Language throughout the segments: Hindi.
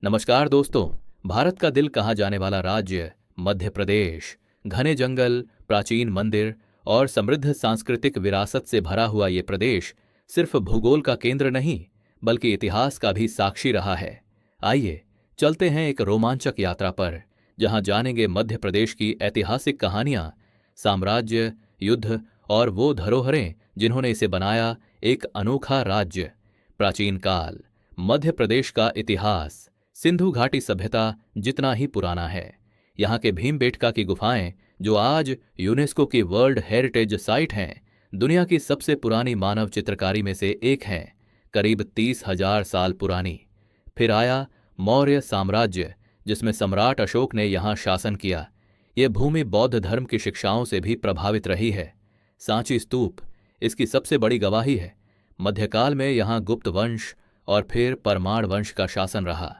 नमस्कार दोस्तों। भारत का दिल कहा जाने वाला राज्य मध्य प्रदेश, घने जंगल, प्राचीन मंदिर और समृद्ध सांस्कृतिक विरासत से भरा हुआ ये प्रदेश सिर्फ भूगोल का केंद्र नहीं बल्कि इतिहास का भी साक्षी रहा है। आइए चलते हैं एक रोमांचक यात्रा पर, जहां जानेंगे मध्य प्रदेश की ऐतिहासिक कहानियां, साम्राज्य, युद्ध और वो धरोहरें जिन्होंने इसे बनाया एक अनोखा राज्य। प्राचीन काल, मध्य प्रदेश का इतिहास सिंधु घाटी सभ्यता जितना ही पुराना है। यहाँ के भीमबेटका की गुफाएं, जो आज यूनेस्को की वर्ल्ड हेरिटेज साइट हैं, दुनिया की सबसे पुरानी मानव चित्रकारी में से एक हैं, करीब 30,000 साल पुरानी। फिर आया मौर्य साम्राज्य, जिसमें सम्राट अशोक ने यहाँ शासन किया। ये भूमि बौद्ध धर्म की शिक्षाओं से भी प्रभावित रही है। सांची स्तूप इसकी सबसे बड़ी गवाही है। मध्यकाल में यहाँ गुप्त वंश और फिर परमार वंश का शासन रहा।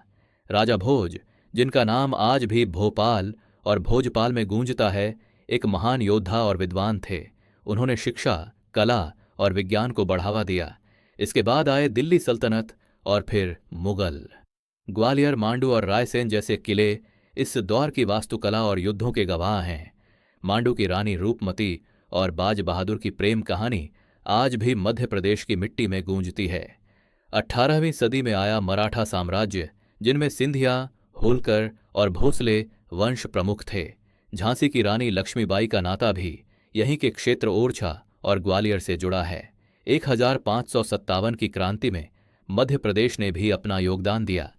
राजा भोज, जिनका नाम आज भी भोपाल और भोजपाल में गूंजता है, एक महान योद्धा और विद्वान थे। उन्होंने शिक्षा, कला और विज्ञान को बढ़ावा दिया। इसके बाद आए दिल्ली सल्तनत और फिर मुगल। ग्वालियर, मांडू और रायसेन जैसे किले इस दौर की वास्तुकला और युद्धों के गवाह हैं। मांडू की रानी रूपमती और बाज बहादुर की प्रेम कहानी आज भी मध्य प्रदेश की मिट्टी में गूंजती है। 18वीं सदी में आया मराठा साम्राज्य, जिनमें सिंधिया, होलकर और भोसले वंश प्रमुख थे। झांसी की रानी लक्ष्मीबाई का नाता भी यहीं के क्षेत्र ओरछा और ग्वालियर से जुड़ा है। 1557 की क्रांति में मध्य प्रदेश ने भी अपना योगदान दिया।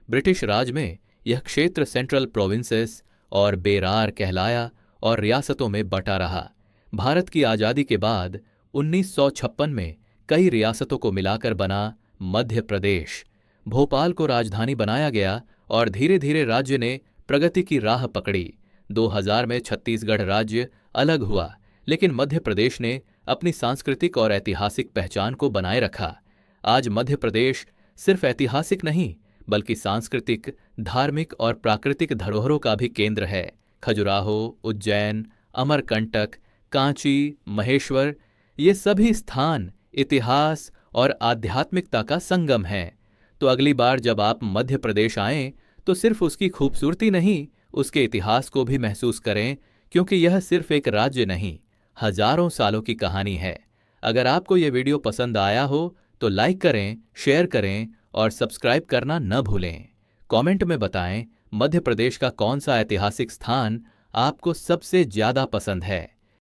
ब्रिटिश राज में यह क्षेत्र सेंट्रल प्रोविंसेस और बेरार कहलाया और रियासतों में बटा रहा। भारत की आज़ादी के बाद 1956 में कई रियासतों को मिलाकर बना मध्य प्रदेश। भोपाल को राजधानी बनाया गया और धीरे धीरे राज्य ने प्रगति की राह पकड़ी। 2000 में छत्तीसगढ़ राज्य अलग हुआ, लेकिन मध्य प्रदेश ने अपनी सांस्कृतिक और ऐतिहासिक पहचान को बनाए रखा। आज मध्य प्रदेश सिर्फ ऐतिहासिक नहीं बल्कि सांस्कृतिक, धार्मिक और प्राकृतिक धरोहरों का भी केंद्र है। खजुराहो, उज्जैन, अमरकंटक, कांची, महेश्वर, ये सभी स्थान इतिहास और आध्यात्मिकता का संगम हैं। तो अगली बार जब आप मध्य प्रदेश आएं तो सिर्फ उसकी खूबसूरती नहीं, उसके इतिहास को भी महसूस करें, क्योंकि यह सिर्फ एक राज्य नहीं, हजारों सालों की कहानी है। अगर आपको यह वीडियो पसंद आया हो तो लाइक करें, शेयर करें और सब्सक्राइब करना न भूलें। कमेंट में बताएं मध्य प्रदेश का कौन सा ऐतिहासिक स्थान आपको सबसे ज्यादा पसंद है।